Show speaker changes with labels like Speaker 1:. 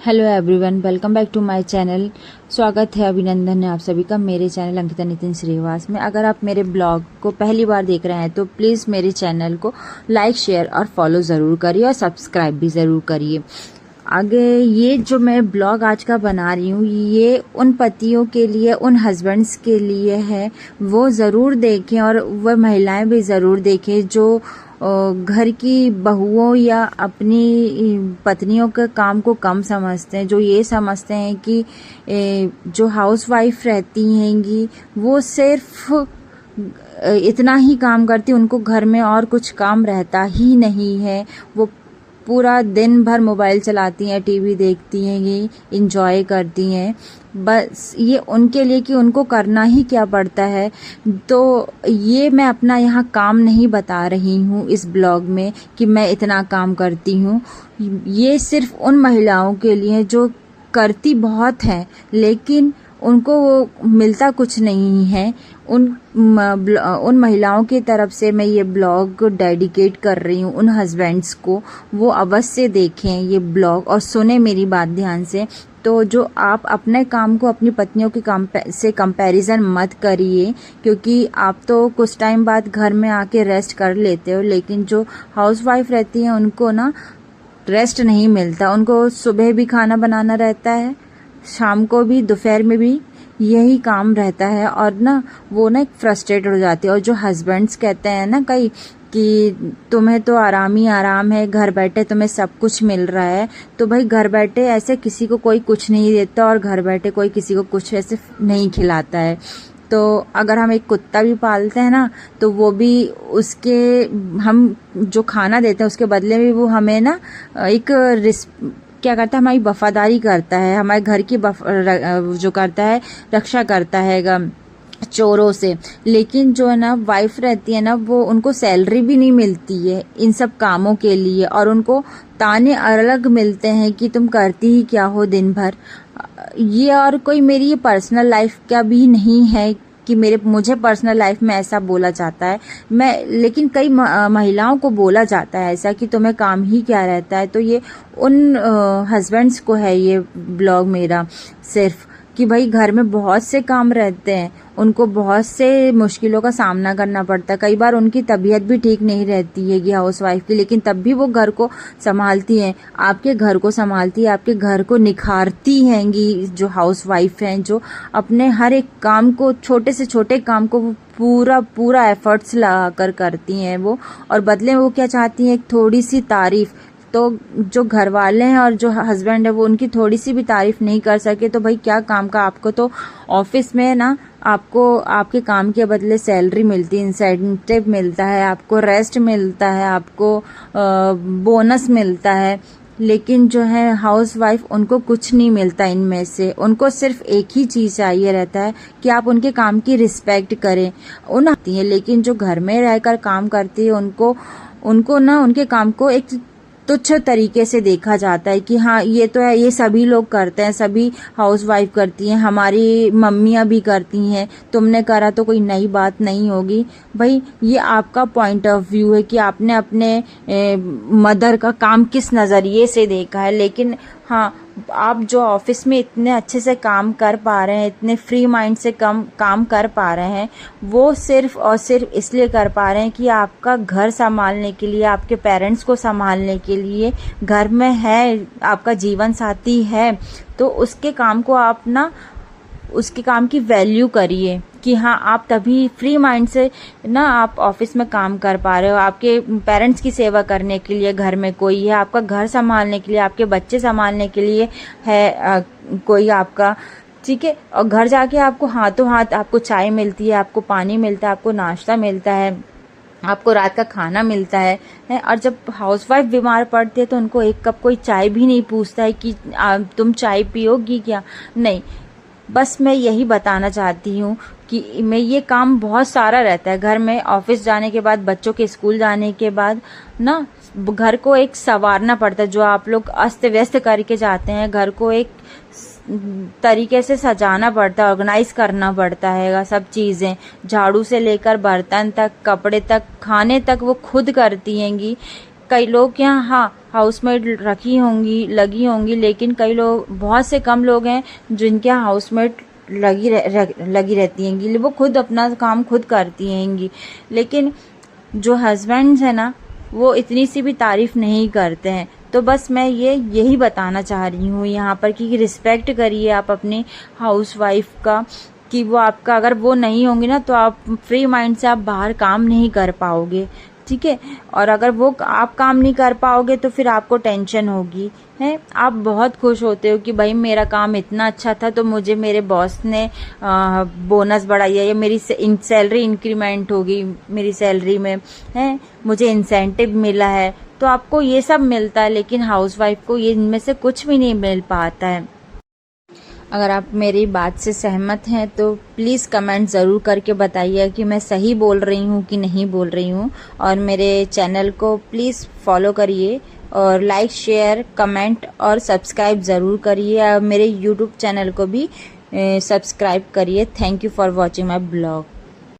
Speaker 1: Hello everyone, welcome back to my channel. स्वागत है, अभिनंदन है आप सभी का मेरे चैनल अंकिता नितिन श्रीवास में। अगर आप मेरे ब्लॉग को पहली बार देख रहे हैं तो प्लीज़ मेरे चैनल को लाइक, शेयर और फॉलो ज़रूर करिए और सब्सक्राइब भी ज़रूर करिए। आगे ये जो मैं ब्लॉग आज का बना रही हूँ ये उन पतियों के लिए, उन हस्बैंड्स के लिए है, वो ज़रूर देखें और वह महिलाएं भी ज़रूर देखें जो घर की बहुओं या अपनी पत्नियों के काम को कम समझते हैं, जो ये समझते हैं कि जो हाउसवाइफ रहती हैंगी वो सिर्फ इतना ही काम करती, उनको घर में और कुछ काम रहता ही नहीं है। वो पूरा दिन भर मोबाइल चलाती हैं, टीवी देखती हैं, ये इंजॉय करती हैं। बस ये उनके लिए कि उनको करना ही क्या पड़ता है। तो ये मैं अपना यहाँ काम नहीं बता रही हूँ इस ब्लॉग में कि मैं इतना काम करती हूँ। ये सिर्फ उन महिलाओं के लिए जो करती बहुत हैं लेकिन उनको वो मिलता कुछ नहीं है। उन महिलाओं की तरफ से मैं ये ब्लॉग डेडिकेट कर रही हूँ उन हस्बैंड्स को। वो अवश्य देखें ये ब्लॉग और सुने मेरी बात ध्यान से। तो जो आप अपने काम को अपनी पत्नियों के काम से कंपैरिजन मत करिए, क्योंकि आप तो कुछ टाइम बाद घर में आके रेस्ट कर लेते हो, लेकिन जो हाउसवाइफ रहती हैं उनको ना रेस्ट नहीं मिलता। उनको सुबह भी खाना बनाना रहता है, शाम को भी, दोपहर में भी यही काम रहता है और ना वो ना फ्रस्ट्रेट हो जाती है। और जो हस्बैंड्स कहते हैं ना कई कि तुम्हें तो आराम ही आराम है, घर बैठे तुम्हें सब कुछ मिल रहा है, तो भाई घर बैठे ऐसे किसी को कोई कुछ नहीं देता और घर बैठे कोई किसी को कुछ ऐसे नहीं खिलाता है। तो अगर हम एक कुत्ता भी पालते हैं ना तो वो भी उसके हम जो खाना देते हैं उसके बदले में वो हमें ना एक क्या करता है, हमारी वफादारी करता है, हमारे घर की जो करता है रक्षा करता है चोरों से। लेकिन जो है ना वाइफ रहती है ना वो उनको सैलरी भी नहीं मिलती है इन सब कामों के लिए और उनको ताने अलग मिलते हैं कि तुम करती ही क्या हो दिन भर। ये और कोई मेरी ये पर्सनल लाइफ का भी नहीं है कि मुझे पर्सनल लाइफ में ऐसा बोला जाता है, लेकिन कई महिलाओं को बोला जाता है ऐसा कि तुम्हें काम ही क्या रहता है। तो ये उन हस्बैंड्स को है ये ब्लॉग मेरा सिर्फ कि भाई घर में बहुत से काम रहते हैं, उनको बहुत से मुश्किलों का सामना करना पड़ता है। कई बार उनकी तबीयत भी ठीक नहीं रहती है ये हाउसवाइफ की, लेकिन तब भी वो घर को संभालती हैं, आपके घर को संभालती है, आपके घर को निखारती हैंगी। जो हाउसवाइफ हैं जो अपने हर एक काम को, छोटे से छोटे काम को वो पूरा एफर्ट्स लगाकर करती हैं वो, और बदले में वो क्या चाहती हैं, एक थोड़ी सी तारीफ। तो जो घर वाले हैं और जो हस्बैंड है वो उनकी थोड़ी सी भी तारीफ नहीं कर सके तो भाई क्या काम का। आपको तो ऑफिस में ना आपको आपके काम के बदले सैलरी मिलती है, इंसेंटिव मिलता है, आपको रेस्ट मिलता है, आपको बोनस मिलता है। लेकिन जो है हाउसवाइफ उनको कुछ नहीं मिलता इनमें से। उनको सिर्फ एक ही चीज़ चाहिए रहता है कि आप उनके काम की रिस्पेक्ट करें। आती है, लेकिन जो घर में रहकर काम करती है उनको ना उनके काम को एक तुच्छ तरीके से देखा जाता है कि हाँ ये तो है, ये सभी लोग करते हैं, सभी हाउसवाइफ करती हैं, हमारी मम्मियाँ भी करती हैं, तुमने करा तो कोई नई बात नहीं होगी। भाई ये आपका पॉइंट ऑफ व्यू है कि आपने अपने मदर का काम किस नज़रिए से देखा है। लेकिन हाँ, आप जो ऑफिस में इतने अच्छे से काम कर पा रहे हैं, इतने फ्री माइंड से काम कर पा रहे हैं, वो सिर्फ और सिर्फ इसलिए कर पा रहे हैं कि आपका घर संभालने के लिए, आपके पेरेंट्स को संभालने के लिए घर में है, आपका जीवन साथी है, तो उसके काम को आप ना उसके काम की वैल्यू करिए कि हाँ आप तभी फ्री माइंड से ना आप ऑफिस में काम कर पा रहे हो। आपके पेरेंट्स की सेवा करने के लिए घर में कोई है, आपका घर संभालने के लिए, आपके बच्चे संभालने के लिए है कोई आपका, ठीक है। और घर जाके आपको हाथों हाथ आपको चाय मिलती है, आपको पानी मिलता है, आपको नाश्ता मिलता है, आपको रात का खाना मिलता है। और जब हाउसवाइफ बीमार पड़ती है तो उनको एक कप कोई चाय भी नहीं पूछता है कि तुम चाय पियोगी क्या, नहीं। बस मैं यही बताना चाहती हूँ कि मैं ये काम बहुत सारा रहता है घर में। ऑफिस जाने के बाद, बच्चों के स्कूल जाने के बाद ना घर को एक संवारना पड़ता है। जो आप लोग अस्त व्यस्त करके जाते हैं, घर को एक तरीके से सजाना पड़ता है, ऑर्गेनाइज करना पड़ता है। सब चीज़ें, झाड़ू से लेकर बर्तन तक, कपड़े तक, खाने तक वो खुद करती हैंगी। कई लोग यहाँ हाँ हाउसमेट रखी होंगी, लगी होंगी, लेकिन कई लोग, बहुत से कम लोग हैं जिनके यहाँ हाउसमेट लगी रहती हैंगी, वो खुद अपना काम खुद करती हैंगी। लेकिन जो हस्बैंड्स हैं ना, वो इतनी सी भी तारीफ नहीं करते हैं। तो बस मैं यही बताना चाह रही हूँ यहाँ पर कि रिस्पेक्ट करिए आप अपने हाउस वाइफ का, कि वो आपका, अगर वो नहीं होंगी ना तो आप फ्री माइंड से आप बाहर काम नहीं कर पाओगे, ठीक है। और अगर वो आप काम नहीं कर पाओगे तो फिर आपको टेंशन होगी, है। आप बहुत खुश होते हो कि भाई मेरा काम इतना अच्छा था तो मुझे मेरे बॉस ने बोनस बढ़ाया, या मेरी सैलरी इंक्रीमेंट होगी, मेरी सैलरी में, है, मुझे इंसेंटिव मिला है। तो आपको ये सब मिलता है, लेकिन हाउसवाइफ को ये इनमें से कुछ भी नहीं मिल पाता है। अगर आप मेरी बात से सहमत हैं तो प्लीज़ कमेंट ज़रूर करके बताइए कि मैं सही बोल रही हूँ कि नहीं बोल रही हूँ। और मेरे चैनल को प्लीज़ फॉलो करिए और लाइक, शेयर, कमेंट और सब्सक्राइब ज़रूर करिए। और मेरे यूट्यूब चैनल को भी सब्सक्राइब करिए। Thank you for watching my blog.